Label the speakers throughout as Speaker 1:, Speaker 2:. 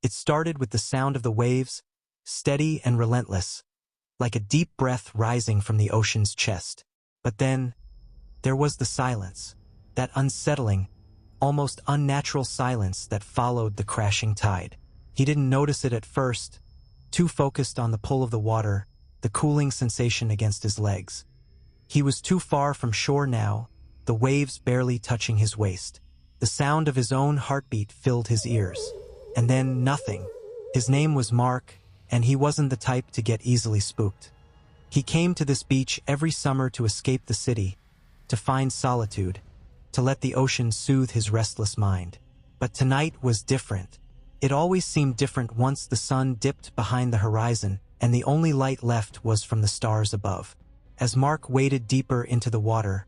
Speaker 1: It started with the sound of the waves, steady and relentless, like a deep breath rising from the ocean's chest. But then, there was the silence, that unsettling, almost unnatural silence that followed the crashing tide. He didn't notice it at first, too focused on the pull of the water, the cooling sensation against his legs. He was too far from shore now, the waves barely touching his waist. The sound of his own heartbeat filled his ears. And then nothing. His name was Mark, and he wasn't the type to get easily spooked. He came to this beach every summer to escape the city, to find solitude, to let the ocean soothe his restless mind. But tonight was different. It always seemed different once the sun dipped behind the horizon and the only light left was from the stars above. As Mark waded deeper into the water,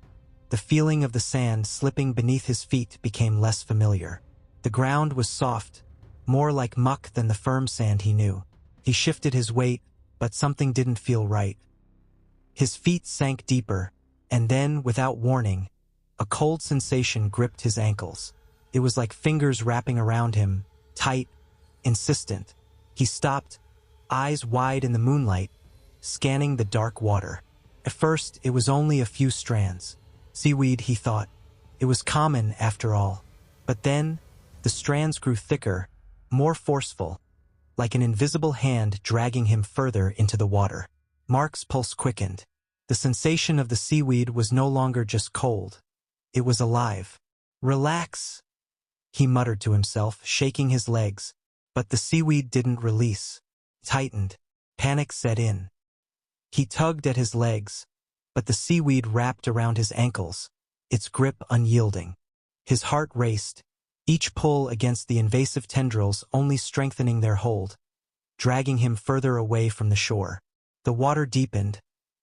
Speaker 1: the feeling of the sand slipping beneath his feet became less familiar. The ground was soft, more like muck than the firm sand he knew. He shifted his weight, but something didn't feel right. His feet sank deeper, and then, without warning, a cold sensation gripped his ankles. It was like fingers wrapping around him, tight, insistent. He stopped, eyes wide in the moonlight, scanning the dark water. At first, it was only a few strands. Seaweed, he thought. It was common, after all. But then, the strands grew thicker, more forceful, like an invisible hand dragging him further into the water. Mark's pulse quickened. The sensation of the seaweed was no longer just cold. It was alive. "Relax," he muttered to himself, shaking his legs. But the seaweed didn't release. Tightened. Panic set in. He tugged at his legs, but the seaweed wrapped around his ankles, its grip unyielding. His heart raced, each pull against the invasive tendrils only strengthening their hold, dragging him further away from the shore. The water deepened,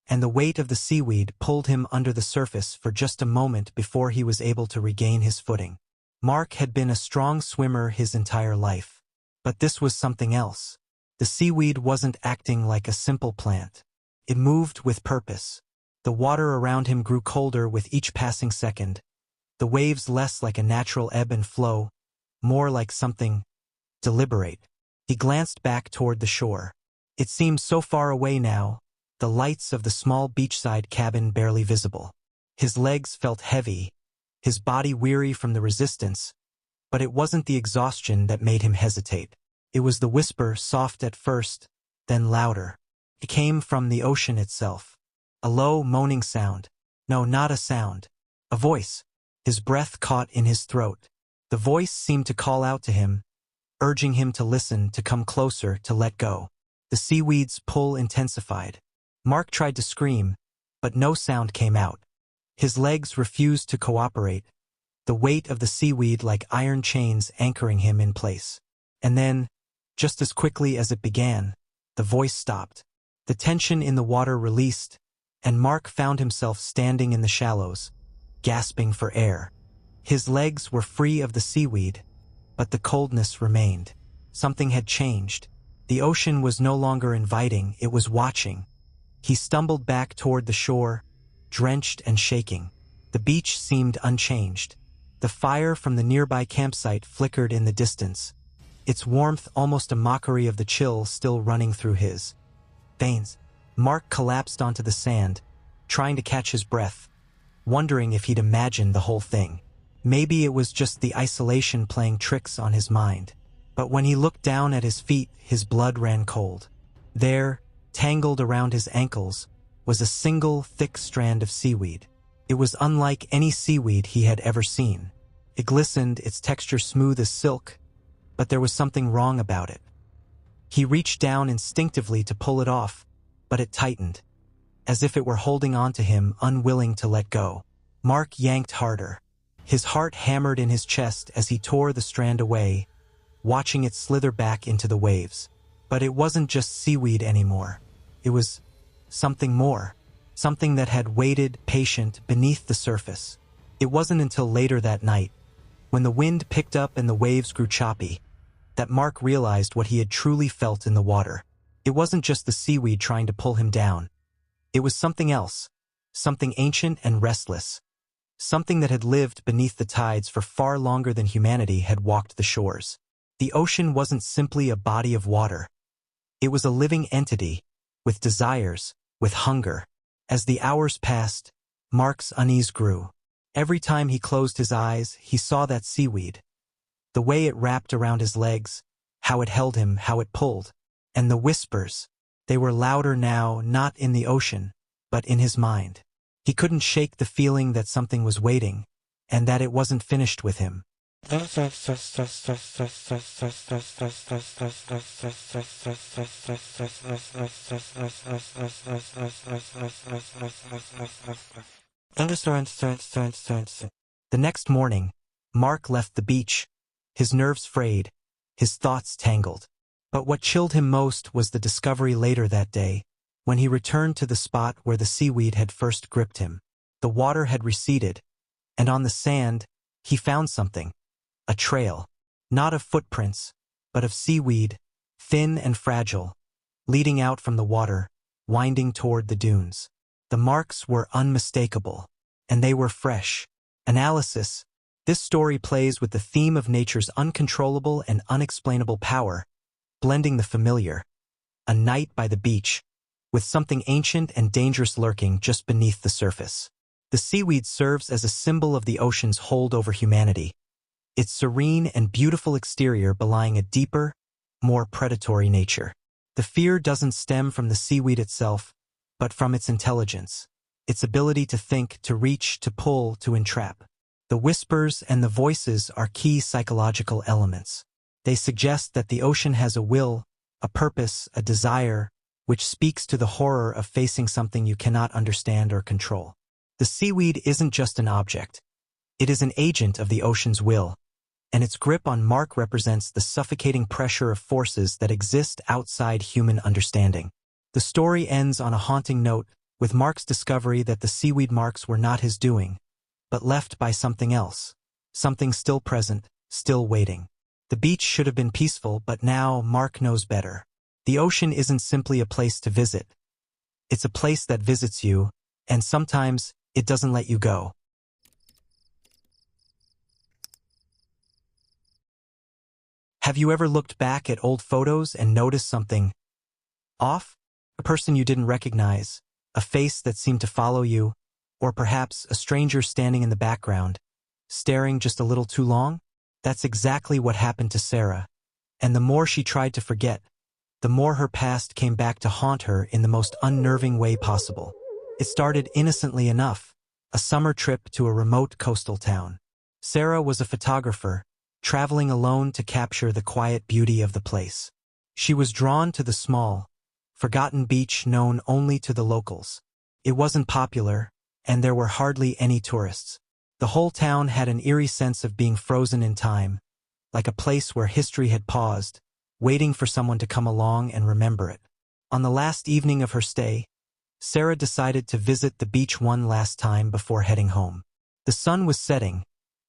Speaker 1: and the weight of the seaweed pulled him under the surface for just a moment before he was able to regain his footing. Mark had been a strong swimmer his entire life. But this was something else. The seaweed wasn't acting like a simple plant. It moved with purpose. The water around him grew colder with each passing second, the waves less like a natural ebb and flow, more like something deliberate. He glanced back toward the shore. It seemed so far away now, the lights of the small beachside cabin barely visible. His legs felt heavy, his body weary from the resistance, but it wasn't the exhaustion that made him hesitate. It was the whisper, soft at first, then louder. It came from the ocean itself. A low, moaning sound. No, not a sound. A voice. His breath caught in his throat. The voice seemed to call out to him, urging him to listen, to come closer, to let go. The seaweed's pull intensified. Mark tried to scream, but no sound came out. His legs refused to cooperate, the weight of the seaweed like iron chains anchoring him in place. And then, just as quickly as it began, the voice stopped. The tension in the water released, and Mark found himself standing in the shallows, gasping for air. His legs were free of the seaweed, but the coldness remained. Something had changed. The ocean was no longer inviting, it was watching. He stumbled back toward the shore, drenched and shaking. The beach seemed unchanged. The fire from the nearby campsite flickered in the distance, its warmth almost a mockery of the chill still running through his veins. Mark collapsed onto the sand, trying to catch his breath, wondering if he'd imagined the whole thing. Maybe it was just the isolation playing tricks on his mind. But when he looked down at his feet, his blood ran cold. There, tangled around his ankles, was a single, thick strand of seaweed. It was unlike any seaweed he had ever seen. It glistened, its texture smooth as silk, but there was something wrong about it. He reached down instinctively to pull it off, but it tightened, as if it were holding on to him, unwilling to let go. Mark yanked harder. His heart hammered in his chest as he tore the strand away, watching it slither back into the waves. But it wasn't just seaweed anymore. It was something more, something that had waited, patient, beneath the surface. It wasn't until later that night, when the wind picked up and the waves grew choppy, that Mark realized what he had truly felt in the water. It wasn't just the seaweed trying to pull him down. It was something else, something ancient and restless, something that had lived beneath the tides for far longer than humanity had walked the shores. The ocean wasn't simply a body of water. It was a living entity, with desires, with hunger. As the hours passed, Mark's unease grew. Every time he closed his eyes, he saw that seaweed. The way it wrapped around his legs, how it held him, how it pulled. And the whispers, they were louder now, not in the ocean, but in his mind. He couldn't shake the feeling that something was waiting, and that it wasn't finished with him. The next morning, Mark left the beach, his nerves frayed, his thoughts tangled. But what chilled him most was the discovery later that day, when he returned to the spot where the seaweed had first gripped him. The water had receded, and on the sand, he found something. A trail, not of footprints, but of seaweed, thin and fragile, leading out from the water, winding toward the dunes. The marks were unmistakable, and they were fresh. Analysis. This story plays with the theme of nature's uncontrollable and unexplainable power, blending the familiar, a night by the beach, with something ancient and dangerous lurking just beneath the surface. The seaweed serves as a symbol of the ocean's hold over humanity, its serene and beautiful exterior belying a deeper, more predatory nature. The fear doesn't stem from the seaweed itself, but from its intelligence, its ability to think, to reach, to pull, to entrap. The whispers and the voices are key psychological elements. They suggest that the ocean has a will, a purpose, a desire, which speaks to the horror of facing something you cannot understand or control. The seaweed isn't just an object. It is an agent of the ocean's will, and its grip on Mark represents the suffocating pressure of forces that exist outside human understanding. The story ends on a haunting note, with Mark's discovery that the seaweed marks were not his doing, but left by something else, something still present, still waiting. The beach should have been peaceful, but now Mark knows better. The ocean isn't simply a place to visit. It's a place that visits you, and sometimes it doesn't let you go. Have you ever looked back at old photos and noticed something off? A person you didn't recognize, a face that seemed to follow you, or perhaps a stranger standing in the background, staring just a little too long? That's exactly what happened to Sarah, and the more she tried to forget, the more her past came back to haunt her in the most unnerving way possible. It started innocently enough, a summer trip to a remote coastal town. Sarah was a photographer, traveling alone to capture the quiet beauty of the place. She was drawn to the small, forgotten beach known only to the locals. It wasn't popular, and there were hardly any tourists. The whole town had an eerie sense of being frozen in time, like a place where history had paused, waiting for someone to come along and remember it. On the last evening of her stay, Sarah decided to visit the beach one last time before heading home. The sun was setting,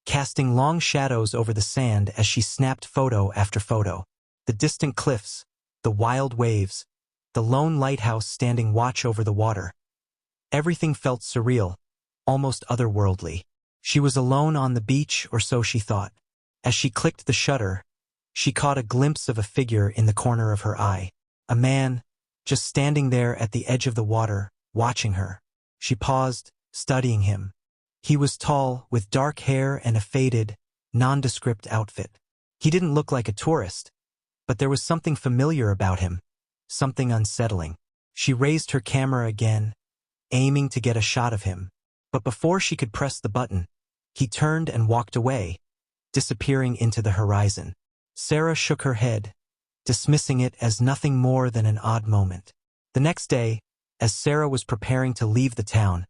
Speaker 1: casting long shadows over the sand as she snapped photo after photo. The distant cliffs, the wild waves, the lone lighthouse standing watch over the water. Everything felt surreal, almost otherworldly. She was alone on the beach, or so she thought. As she clicked the shutter, she caught a glimpse of a figure in the corner of her eye. A man, just standing there at the edge of the water, watching her. She paused, studying him. He was tall, with dark hair and a faded, nondescript outfit. He didn't look like a tourist, but there was something familiar about him, something unsettling. She raised her camera again, aiming to get a shot of him. But before she could press the button, he turned and walked away, disappearing into the horizon. Sarah shook her head, dismissing it as nothing more than an odd moment. The next day, as Sarah was preparing to leave the town,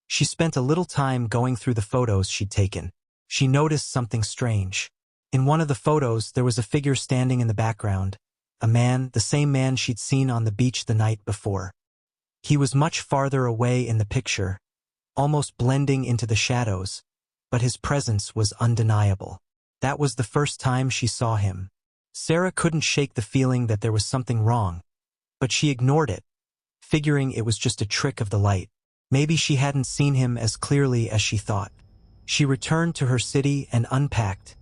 Speaker 1: she spent a little time going through the photos she'd taken. She noticed something strange. In one of the photos, there was a figure standing in the background, a man, the same man she'd seen on the beach the night before. He was much farther away in the picture, almost blending into the shadows, but his presence was undeniable. That was the first time she saw him. Sarah couldn't shake the feeling that there was something wrong, but she ignored it, figuring it was just a trick of the light. Maybe she hadn't seen him as clearly as she thought. She returned to her city and unpacked,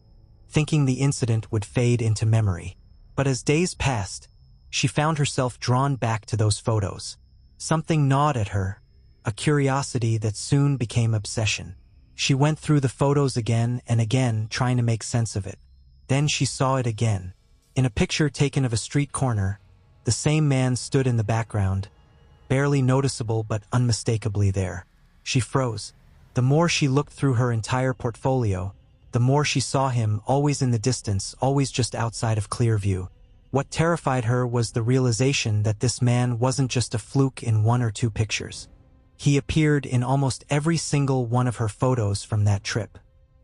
Speaker 1: thinking the incident would fade into memory. But as days passed, she found herself drawn back to those photos. Something gnawed at her, a curiosity that soon became obsession. She went through the photos again and again, trying to make sense of it. Then she saw it again. In a picture taken of a street corner, the same man stood in the background, barely noticeable but unmistakably there. She froze. The more she looked through her entire portfolio, the more she saw him, always in the distance, always just outside of clear view. What terrified her was the realization that this man wasn't just a fluke in one or two pictures. He appeared in almost every single one of her photos from that trip.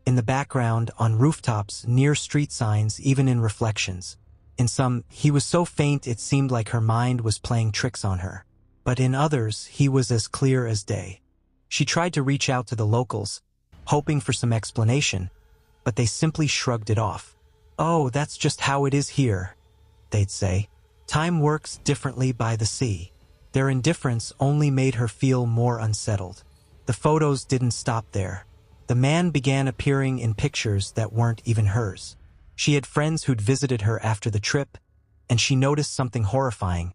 Speaker 1: In the background, on rooftops, near street signs, even in reflections. In some, he was so faint it seemed like her mind was playing tricks on her. But in others, he was as clear as day. She tried to reach out to the locals, hoping for some explanation, but they simply shrugged it off. "Oh, that's just how it is here," they'd say. "Time works differently by the sea." Their indifference only made her feel more unsettled. The photos didn't stop there. The man began appearing in pictures that weren't even hers. She had friends who'd visited her after the trip, and she noticed something horrifying.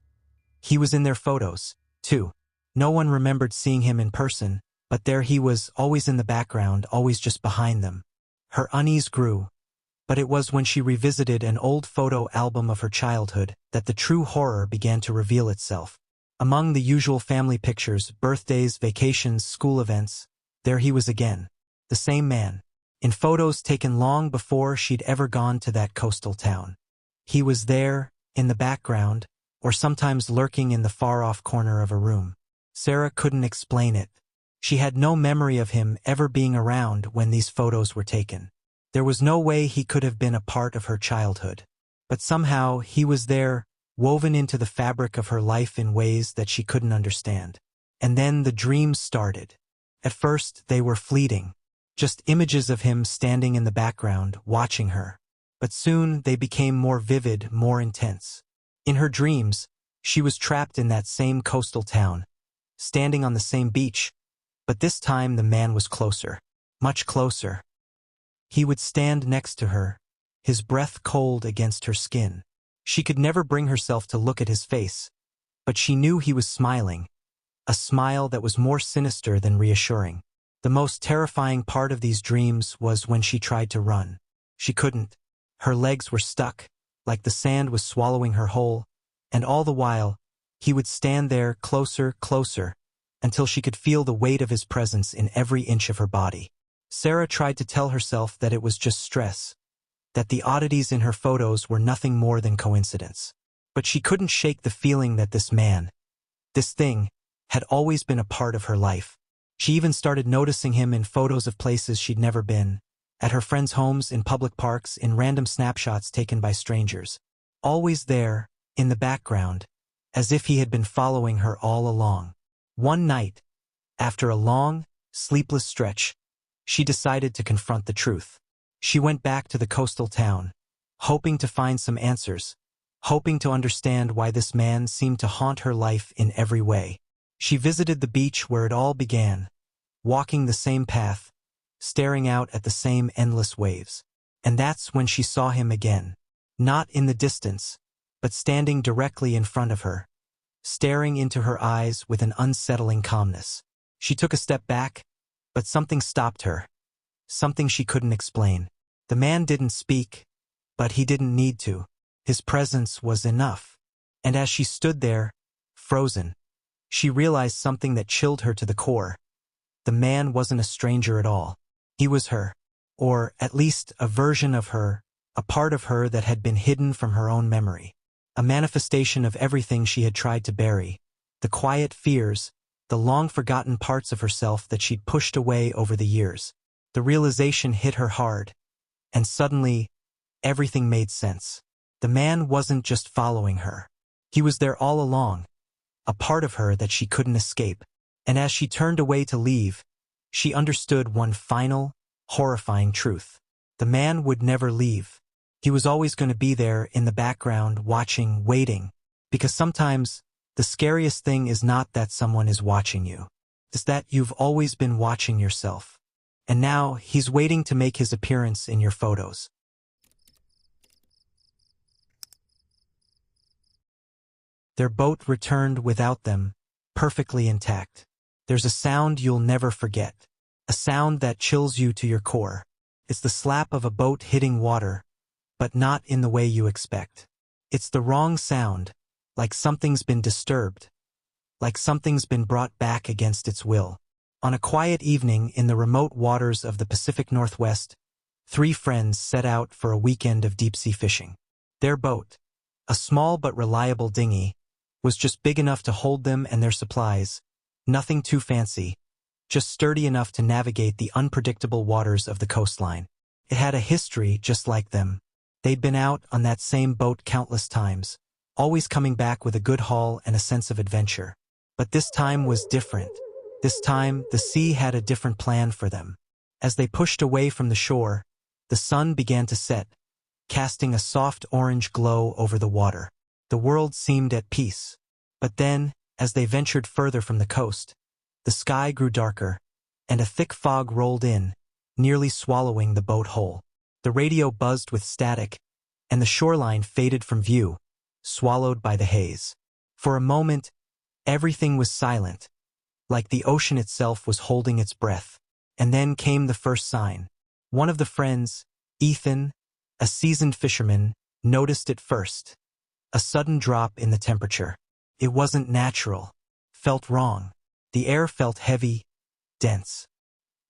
Speaker 1: He was in their photos, too. No one remembered seeing him in person, but there he was, always in the background, always just behind them. Her unease grew, but it was when she revisited an old photo album of her childhood that the true horror began to reveal itself. Among the usual family pictures, birthdays, vacations, school events, there he was again. The same man, in photos taken long before she'd ever gone to that coastal town. He was there, in the background, or sometimes lurking in the far-off corner of a room. Sarah couldn't explain it. She had no memory of him ever being around when these photos were taken. There was no way he could have been a part of her childhood. But somehow he was there, woven into the fabric of her life in ways that she couldn't understand. And then the dreams started. At first, they were fleeting. Just images of him standing in the background, watching her. But soon they became more vivid, more intense. In her dreams, she was trapped in that same coastal town, standing on the same beach, but this time the man was closer, much closer. He would stand next to her, his breath cold against her skin. She could never bring herself to look at his face, but she knew he was smiling, a smile that was more sinister than reassuring. The most terrifying part of these dreams was when she tried to run. She couldn't. Her legs were stuck, like the sand was swallowing her whole, and all the while, he would stand there closer, closer, until she could feel the weight of his presence in every inch of her body. Sarah tried to tell herself that it was just stress, that the oddities in her photos were nothing more than coincidence. But she couldn't shake the feeling that this man, this thing, had always been a part of her life. She even started noticing him in photos of places she'd never been, at her friends' homes, in public parks, in random snapshots taken by strangers. Always there, in the background, as if he had been following her all along. One night, after a long, sleepless stretch, she decided to confront the truth. She went back to the coastal town, hoping to find some answers, hoping to understand why this man seemed to haunt her life in every way. She visited the beach where it all began, walking the same path, staring out at the same endless waves. And that's when she saw him again, not in the distance, but standing directly in front of her, staring into her eyes with an unsettling calmness. She took a step back, but something stopped her, something she couldn't explain. The man didn't speak, but he didn't need to. His presence was enough. And as she stood there, frozen, she realized something that chilled her to the core. The man wasn't a stranger at all. He was her, or at least a version of her, a part of her that had been hidden from her own memory. A manifestation of everything she had tried to bury, the quiet fears, the long-forgotten parts of herself that she'd pushed away over the years. The realization hit her hard, and suddenly, everything made sense. The man wasn't just following her. He was there all along, a part of her that she couldn't escape. And as she turned away to leave, she understood one final, horrifying truth. The man would never leave. He was always going to be there in the background, watching, waiting. Because sometimes, the scariest thing is not that someone is watching you. It's that you've always been watching yourself. And now, he's waiting to make his appearance in your photos. Their boat returned without them, perfectly intact. There's a sound you'll never forget. A sound that chills you to your core. It's the slap of a boat hitting water, but not in the way you expect. It's the wrong sound, like something's been disturbed, like something's been brought back against its will. On a quiet evening in the remote waters of the Pacific Northwest, 3 friends set out for a weekend of deep-sea fishing. Their boat, a small but reliable dinghy, was just big enough to hold them and their supplies, nothing too fancy, just sturdy enough to navigate the unpredictable waters of the coastline. It had a history just like them. They'd been out on that same boat countless times, always coming back with a good haul and a sense of adventure. But this time was different. This time, the sea had a different plan for them. As they pushed away from the shore, the sun began to set, casting a soft orange glow over the water. The world seemed at peace. But then, as they ventured further from the coast, the sky grew darker, and a thick fog rolled in, nearly swallowing the boat whole. The radio buzzed with static, and the shoreline faded from view, swallowed by the haze. For a moment, everything was silent, like the ocean itself was holding its breath. And then came the first sign. One of the friends, Ethan, a seasoned fisherman, noticed it first. A sudden drop in the temperature. It wasn't natural. Felt wrong. The air felt heavy, dense.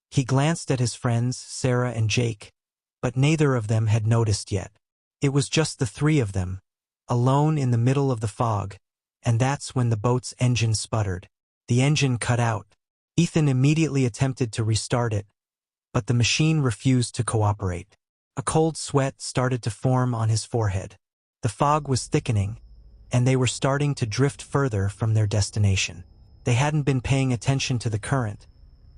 Speaker 1: He glanced at his friends, Sarah and Jake, but neither of them had noticed yet. It was just the 3 of them, alone in the middle of the fog, and that's when the boat's engine sputtered. The engine cut out. Ethan immediately attempted to restart it, but the machine refused to cooperate. A cold sweat started to form on his forehead. The fog was thickening, and they were starting to drift further from their destination. They hadn't been paying attention to the current,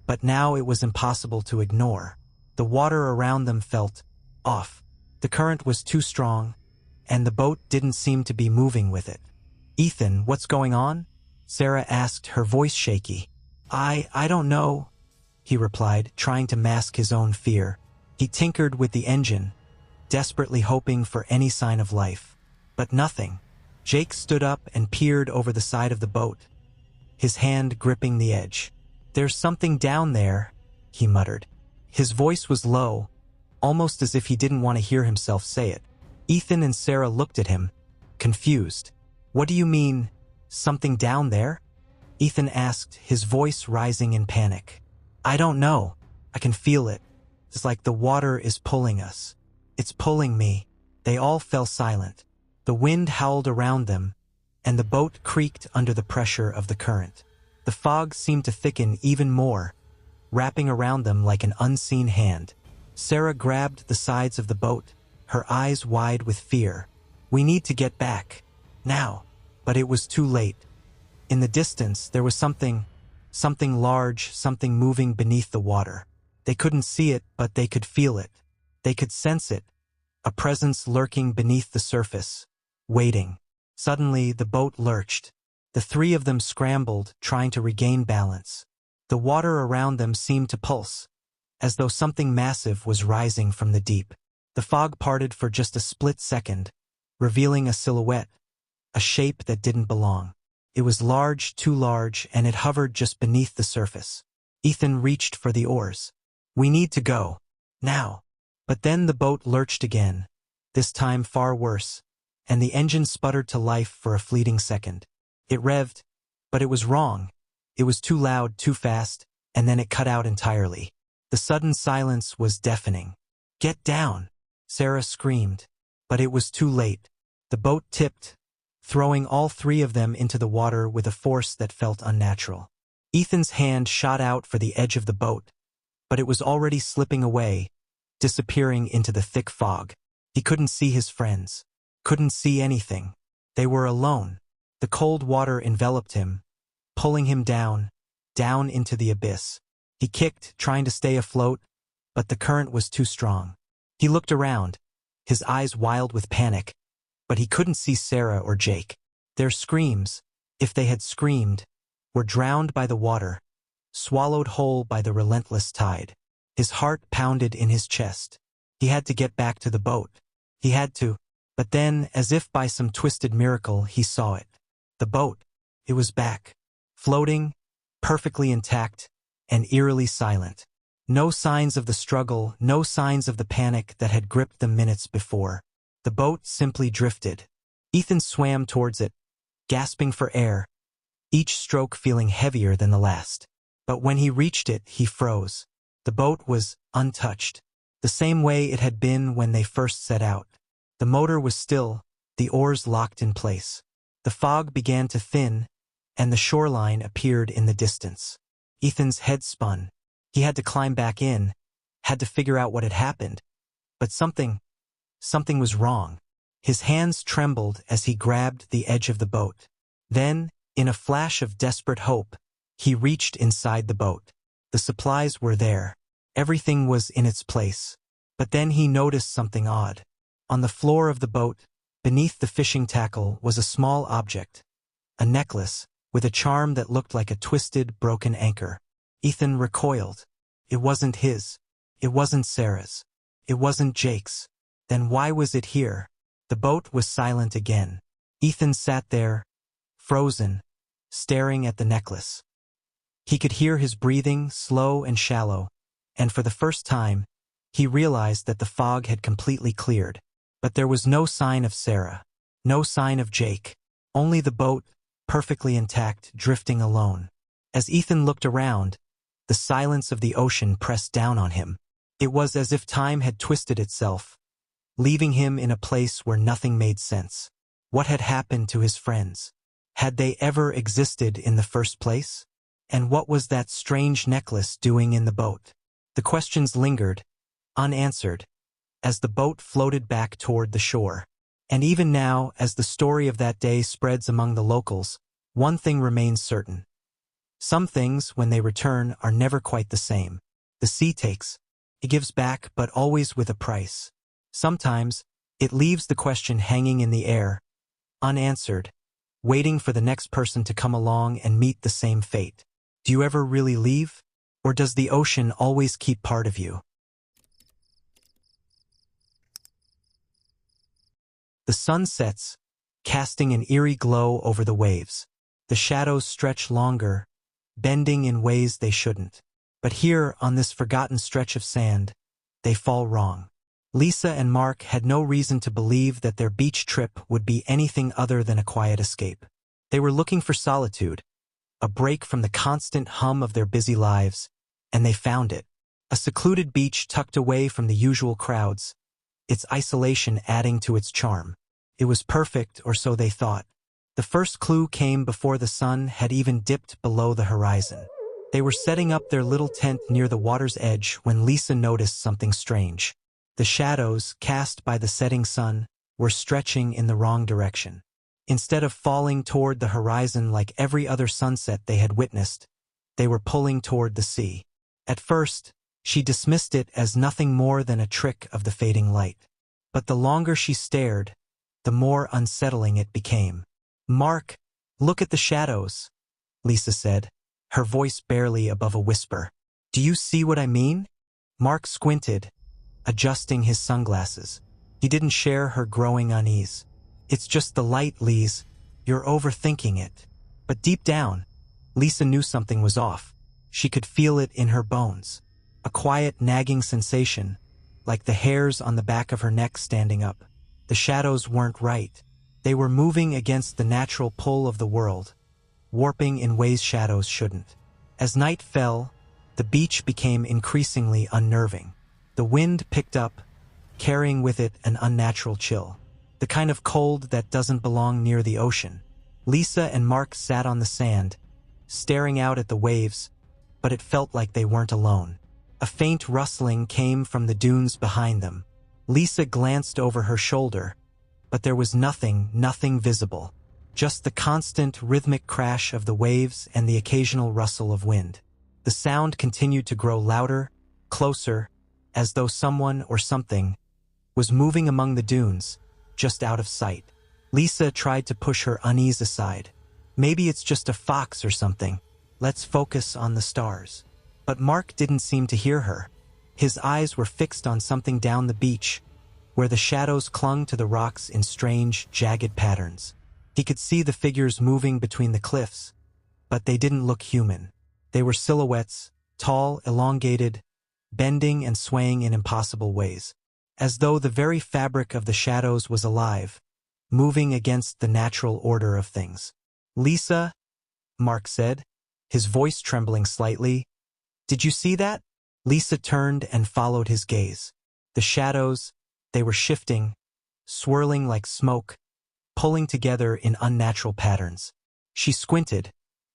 Speaker 1: but now it was impossible to ignore. The water around them felt off. The current was too strong, and the boat didn't seem to be moving with it. "Ethan, what's going on?" Sarah asked, her voice shaky. I don't know," he replied, trying to mask his own fear. He tinkered with the engine, desperately hoping for any sign of life. But nothing. Jake stood up and peered over the side of the boat, his hand gripping the edge. "There's something down there," he muttered. His voice was low, almost as if he didn't want to hear himself say it. Ethan and Sarah looked at him, confused. "What do you mean, something down there?" Ethan asked, his voice rising in panic. "I don't know. I can feel it. It's like the water is pulling us. It's pulling me." They all fell silent. The wind howled around them, and the boat creaked under the pressure of the current. The fog seemed to thicken even more, wrapping around them like an unseen hand. Sarah grabbed the sides of the boat, her eyes wide with fear. "We need to get back. Now." But it was too late. In the distance, there was something large, something moving beneath the water. They couldn't see it, but they could feel it. They could sense it, a presence lurking beneath the surface, waiting. Suddenly, the boat lurched. The 3 of them scrambled, trying to regain balance. The water around them seemed to pulse, as though something massive was rising from the deep. The fog parted for just a split second, revealing a silhouette, a shape that didn't belong. It was large, too large, and it hovered just beneath the surface. Ethan reached for the oars. "We need to go. Now." But then the boat lurched again, this time far worse, and the engine sputtered to life for a fleeting second. It revved, but it was wrong. It was too loud, too fast, and then it cut out entirely. The sudden silence was deafening. "Get down!" Sarah screamed, but it was too late. The boat tipped, throwing all 3 of them into the water with a force that felt unnatural. Ethan's hand shot out for the edge of the boat, but it was already slipping away, disappearing into the thick fog. He couldn't see his friends, couldn't see anything. They were alone. The cold water enveloped him, pulling him down into the abyss. He kicked, trying to stay afloat, but the current was too strong. He looked around, his eyes wild with panic, but he couldn't see Sarah or Jake. Their screams, if they had screamed, were drowned by the water, swallowed whole by the relentless tide. His heart pounded in his chest. He had to get back to the boat. He had to. But then, as if by some twisted miracle, he saw it. The boat. It was back. Floating, perfectly intact, and eerily silent. No signs of the struggle, no signs of the panic that had gripped them minutes before. The boat simply drifted. Ethan swam towards it, gasping for air, each stroke feeling heavier than the last. But when he reached it, he froze. The boat was untouched, the same way it had been when they first set out. The motor was still, the oars locked in place. The fog began to thin, and the shoreline appeared in the distance. Ethan's head spun. He had to climb back in, had to figure out what had happened. But something was wrong. His hands trembled as he grabbed the edge of the boat. Then, in a flash of desperate hope, he reached inside the boat. The supplies were there. Everything was in its place. But then he noticed something odd. On the floor of the boat, beneath the fishing tackle, was a small object. A necklace, with a charm that looked like a twisted, broken anchor. Ethan recoiled. It wasn't his. It wasn't Sarah's. It wasn't Jake's. Then why was it here? The boat was silent again. Ethan sat there, frozen, staring at the necklace. He could hear his breathing, slow and shallow, and for the first time, he realized that the fog had completely cleared. But there was no sign of Sarah, no sign of Jake, only the boat, perfectly intact, drifting alone. As Ethan looked around, the silence of the ocean pressed down on him. It was as if time had twisted itself, leaving him in a place where nothing made sense. What had happened to his friends? Had they ever existed in the first place? And what was that strange necklace doing in the boat? The questions lingered, unanswered, as the boat floated back toward the shore. And even now, as the story of that day spreads among the locals, one thing remains certain. Some things, when they return, are never quite the same. The sea takes. It gives back, but always with a price. Sometimes, it leaves the question hanging in the air, unanswered, waiting for the next person to come along and meet the same fate. Do you ever really leave? Or does the ocean always keep part of you? The sun sets, casting an eerie glow over the waves. The shadows stretch longer, bending in ways they shouldn't. But here, on this forgotten stretch of sand, they fall wrong. Lisa and Mark had no reason to believe that their beach trip would be anything other than a quiet escape. They were looking for solitude, a break from the constant hum of their busy lives, and they found it. A secluded beach tucked away from the usual crowds, its isolation adding to its charm. It was perfect, or so they thought. The first clue came before the sun had even dipped below the horizon. They were setting up their little tent near the water's edge when Lisa noticed something strange. The shadows, cast by the setting sun, were stretching in the wrong direction. Instead of falling toward the horizon like every other sunset they had witnessed, they were pulling toward the sea. At first, she dismissed it as nothing more than a trick of the fading light. But the longer she stared, the more unsettling it became. "Mark, look at the shadows," Lisa said, her voice barely above a whisper. "Do you see what I mean?" Mark squinted, adjusting his sunglasses. He didn't share her growing unease. "It's just the light, Lise. You're overthinking it." But deep down, Lisa knew something was off. She could feel it in her bones. A quiet, nagging sensation, like the hairs on the back of her neck standing up. The shadows weren't right. They were moving against the natural pull of the world, warping in ways shadows shouldn't. As night fell, the beach became increasingly unnerving. The wind picked up, carrying with it an unnatural chill. The kind of cold that doesn't belong near the ocean. Lisa and Mark sat on the sand, staring out at the waves, but it felt like they weren't alone. A faint rustling came from the dunes behind them. Lisa glanced over her shoulder, but there was nothing visible. Just the constant rhythmic crash of the waves and the occasional rustle of wind. The sound continued to grow louder, closer, as though someone or something was moving among the dunes, just out of sight. Lisa tried to push her unease aside. "Maybe it's just a fox or something. Let's focus on the stars." But Mark didn't seem to hear her. His eyes were fixed on something down the beach, where the shadows clung to the rocks in strange, jagged patterns. He could see the figures moving between the cliffs, but they didn't look human. They were silhouettes, tall, elongated, bending and swaying in impossible ways, as though the very fabric of the shadows was alive, moving against the natural order of things. "Lisa," Mark said, his voice trembling slightly, "did you see that?" Lisa turned and followed his gaze. The shadows, they were shifting, swirling like smoke, pulling together in unnatural patterns. She squinted,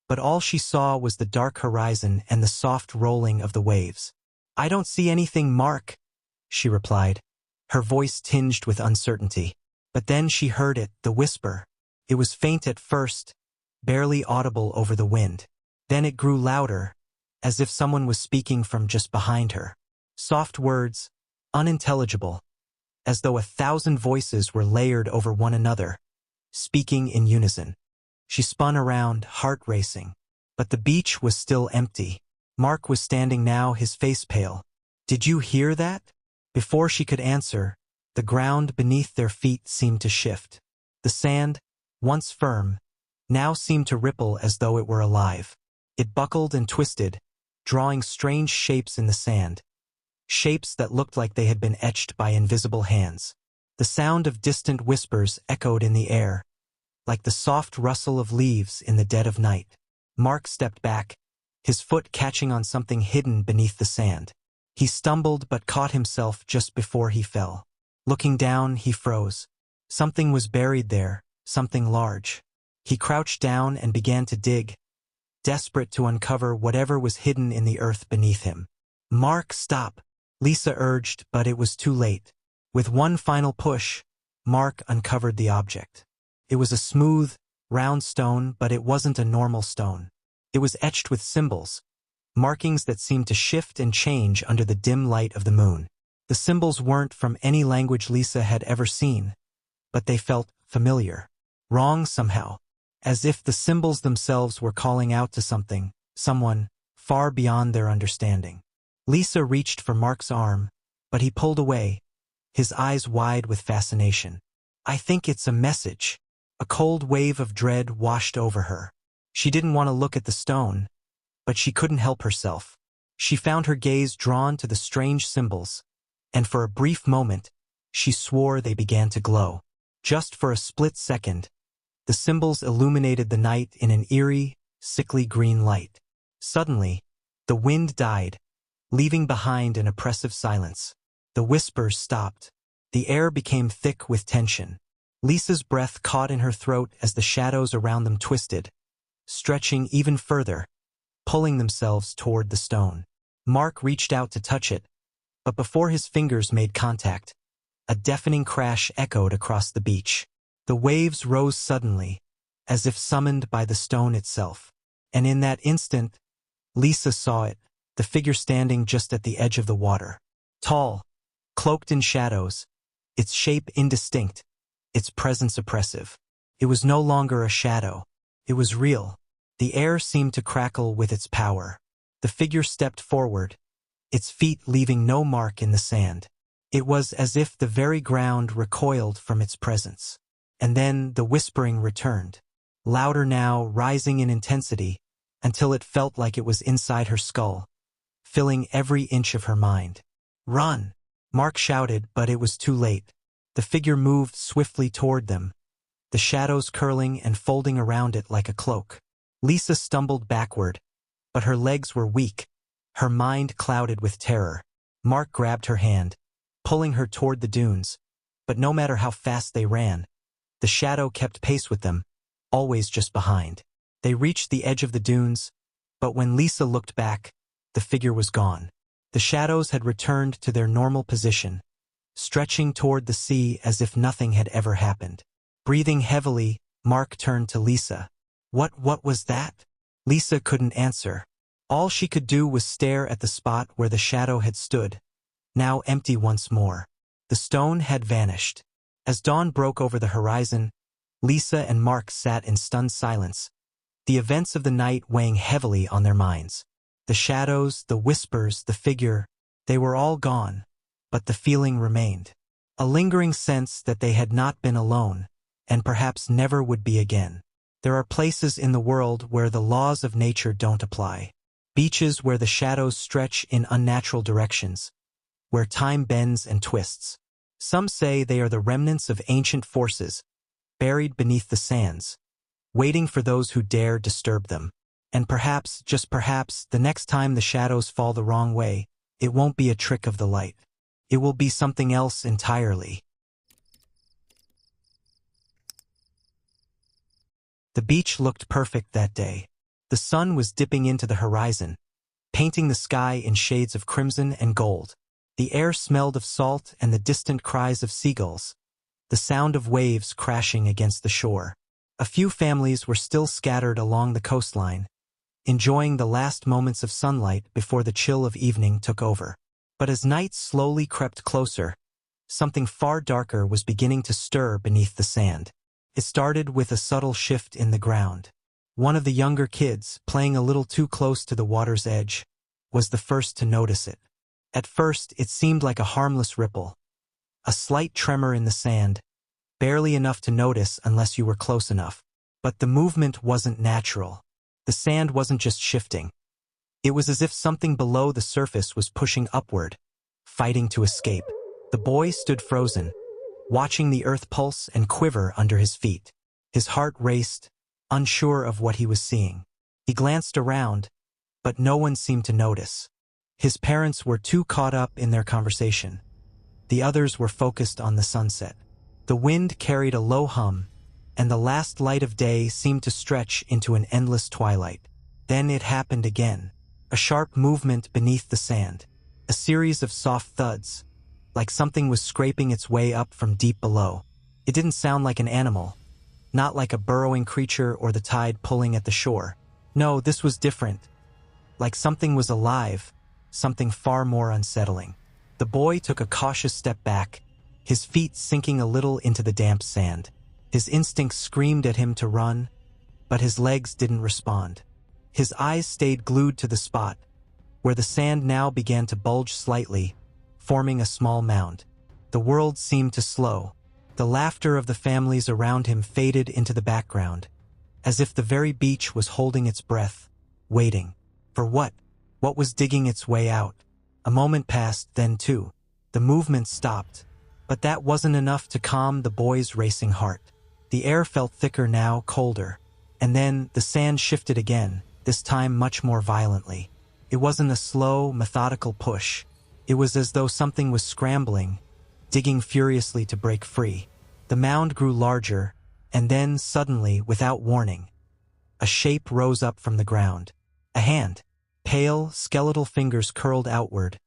Speaker 1: but all she saw was the dark horizon and the soft rolling of the waves. "I don't see anything, Mark," she replied, her voice tinged with uncertainty. But then she heard it, the whisper. It was faint at first, barely audible over the wind. Then it grew louder, as if someone was speaking from just behind her. Soft words, unintelligible, as though 1,000 voices were layered over one another, speaking in unison. She spun around, heart racing. But the beach was still empty. Mark was standing now, his face pale. "Did you hear that?" Before she could answer, the ground beneath their feet seemed to shift. The sand, once firm, now seemed to ripple as though it were alive. It buckled and twisted, drawing strange shapes in the sand, shapes that looked like they had been etched by invisible hands. The sound of distant whispers echoed in the air, like the soft rustle of leaves in the dead of night. Mark stepped back, his foot catching on something hidden beneath the sand. He stumbled but caught himself just before he fell. Looking down, he froze. Something was buried there, something large. He crouched down and began to dig, desperate to uncover whatever was hidden in the earth beneath him. "Mark, stop," Lisa urged, but it was too late. With one final push, Mark uncovered the object. It was a smooth, round stone, but it wasn't a normal stone. It was etched with symbols, markings that seemed to shift and change under the dim light of the moon. The symbols weren't from any language Lisa had ever seen, but they felt familiar, wrong somehow, as if the symbols themselves were calling out to something, someone, far beyond their understanding. Lisa reached for Mark's arm, but he pulled away, his eyes wide with fascination. "I think it's a message." A cold wave of dread washed over her. She didn't want to look at the stone, but she couldn't help herself. She found her gaze drawn to the strange symbols, and for a brief moment, she swore they began to glow. Just for a split second, the symbols illuminated the night in an eerie, sickly green light. Suddenly, the wind died, leaving behind an oppressive silence. The whispers stopped. The air became thick with tension. Lisa's breath caught in her throat as the shadows around them twisted, stretching even further, pulling themselves toward the stone. Mark reached out to touch it, but before his fingers made contact, a deafening crash echoed across the beach. The waves rose suddenly, as if summoned by the stone itself. And in that instant, Lisa saw it, the figure standing just at the edge of the water. Tall, cloaked in shadows, its shape indistinct, its presence oppressive. It was no longer a shadow. It was real. The air seemed to crackle with its power. The figure stepped forward, its feet leaving no mark in the sand. It was as if the very ground recoiled from its presence. And then the whispering returned, louder now, rising in intensity, until it felt like it was inside her skull, filling every inch of her mind. "Run!" Mark shouted, but it was too late. The figure moved swiftly toward them, the shadows curling and folding around it like a cloak. Lisa stumbled backward, but her legs were weak, her mind clouded with terror. Mark grabbed her hand, pulling her toward the dunes, but no matter how fast they ran, the shadow kept pace with them, always just behind. They reached the edge of the dunes, but when Lisa looked back, the figure was gone. The shadows had returned to their normal position, stretching toward the sea as if nothing had ever happened. Breathing heavily, Mark turned to Lisa. What was that?" Lisa couldn't answer. All she could do was stare at the spot where the shadow had stood, now empty once more. The stone had vanished. As dawn broke over the horizon, Lisa and Mark sat in stunned silence, the events of the night weighing heavily on their minds. The shadows, the whispers, the figure, they were all gone, but the feeling remained. A lingering sense that they had not been alone, and perhaps never would be again. There are places in the world where the laws of nature don't apply. Beaches where the shadows stretch in unnatural directions, where time bends and twists. Some say they are the remnants of ancient forces, buried beneath the sands, waiting for those who dare disturb them. And perhaps, just perhaps, the next time the shadows fall the wrong way, it won't be a trick of the light. It will be something else entirely. The beach looked perfect that day. The sun was dipping into the horizon, painting the sky in shades of crimson and gold. The air smelled of salt and the distant cries of seagulls, the sound of waves crashing against the shore. A few families were still scattered along the coastline, enjoying the last moments of sunlight before the chill of evening took over. But as night slowly crept closer, something far darker was beginning to stir beneath the sand. It started with a subtle shift in the ground. One of the younger kids, playing a little too close to the water's edge, was the first to notice it. At first, it seemed like a harmless ripple, a slight tremor in the sand, barely enough to notice unless you were close enough. But the movement wasn't natural. The sand wasn't just shifting. It was as if something below the surface was pushing upward, fighting to escape. The boy stood frozen, watching the earth pulse and quiver under his feet. His heart raced, unsure of what he was seeing. He glanced around, but no one seemed to notice. His parents were too caught up in their conversation. The others were focused on the sunset. The wind carried a low hum, and the last light of day seemed to stretch into an endless twilight. Then it happened again. A sharp movement beneath the sand. A series of soft thuds, like something was scraping its way up from deep below. It didn't sound like an animal, not like a burrowing creature or the tide pulling at the shore. No, this was different. Like something was alive, something far more unsettling. The boy took a cautious step back, his feet sinking a little into the damp sand. His instincts screamed at him to run, but his legs didn't respond. His eyes stayed glued to the spot, where the sand now began to bulge slightly, forming a small mound. The world seemed to slow. The laughter of the families around him faded into the background, as if the very beach was holding its breath, waiting. For what? What was digging its way out? A moment passed, then two. The movement stopped, but that wasn't enough to calm the boy's racing heart. The air felt thicker now, colder. And then the sand shifted again, this time much more violently. It wasn't a slow, methodical push. It was as though something was scrambling, digging furiously to break free. The mound grew larger, and then, suddenly, without warning, a shape rose up from the ground. A hand. Pale, skeletal fingers curled outward,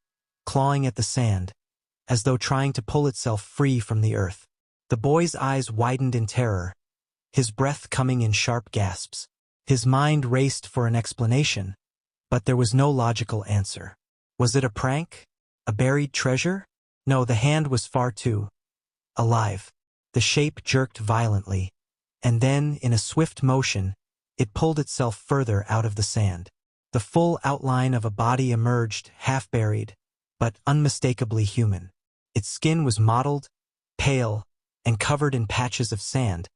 Speaker 1: clawing at the sand, as though trying to pull itself free from the earth. The boy's eyes widened in terror, his breath coming in sharp gasps. His mind raced for an explanation, but there was no logical answer. Was it a prank? A buried treasure? No, the hand was far too alive. The shape jerked violently, and then, in a swift motion, it pulled itself further out of the sand. The full outline of a body emerged, half-buried, but unmistakably human. Its skin was mottled, pale, and covered in patches of sand,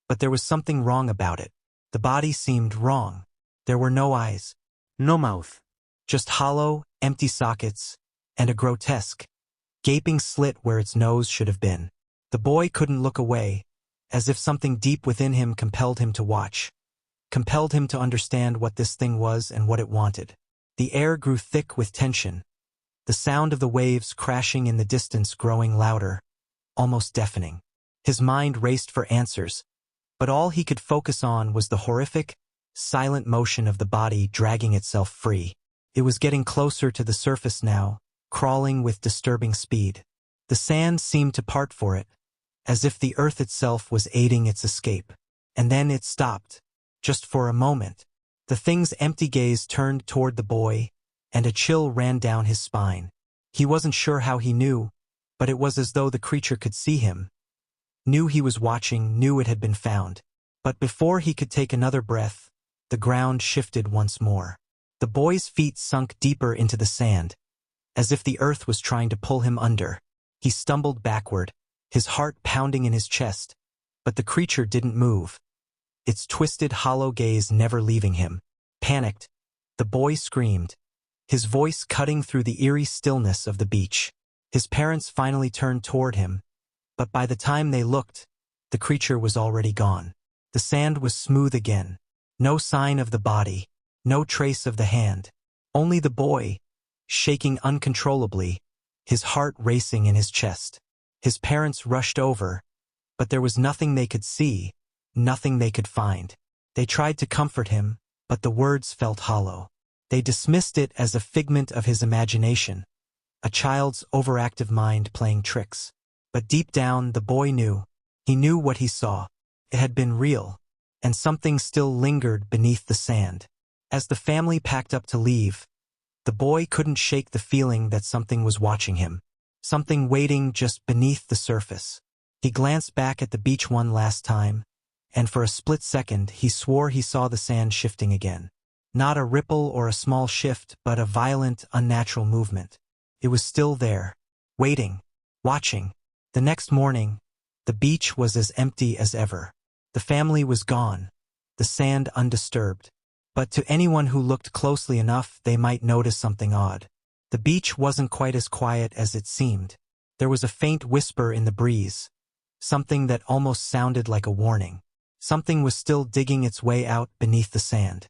Speaker 1: but there was something wrong about it. The body seemed wrong. There were no eyes, no mouth, just hollow, empty sockets, and a grotesque, gaping slit where its nose should have been. The boy couldn't look away, as if something deep within him compelled him to watch, compelled him to understand what this thing was and what it wanted. The air grew thick with tension, the sound of the waves crashing in the distance growing louder, almost deafening. His mind raced for answers, but all he could focus on was the horrific, silent motion of the body dragging itself free. It was getting closer to the surface now, crawling with disturbing speed. The sand seemed to part for it, as if the earth itself was aiding its escape. And then it stopped, just for a moment. The thing's empty gaze turned toward the boy, and a chill ran down his spine. He wasn't sure how he knew, but it was as though the creature could see him, knew he was watching, knew it had been found. But before he could take another breath, the ground shifted once more. The boy's feet sunk deeper into the sand, as if the earth was trying to pull him under. He stumbled backward, his heart pounding in his chest, But the creature didn't move, its twisted, hollow gaze never leaving him. Panicked, the boy screamed, his voice cutting through the eerie stillness of the beach. His parents finally turned toward him, but by the time they looked, the creature was already gone. The sand was smooth again. No sign of the body, no trace of the hand. Only the boy, shaking uncontrollably, his heart racing in his chest. His parents rushed over, but there was nothing they could see, nothing they could find. They tried to comfort him, but the words felt hollow. They dismissed it as a figment of his imagination, a child's overactive mind playing tricks. But deep down, the boy knew. He knew what he saw. It had been real, and something still lingered beneath the sand. As the family packed up to leave, the boy couldn't shake the feeling that something was watching him, something waiting just beneath the surface. He glanced back at the beach one last time, and for a split second he swore he saw the sand shifting again. Not a ripple or a small shift, but a violent, unnatural movement. It was still there, waiting, watching. The next morning, the beach was as empty as ever. The family was gone, the sand undisturbed. But to anyone who looked closely enough, they might notice something odd. The beach wasn't quite as quiet as it seemed. There was a faint whisper in the breeze, something that almost sounded like a warning. Something was still digging its way out beneath the sand.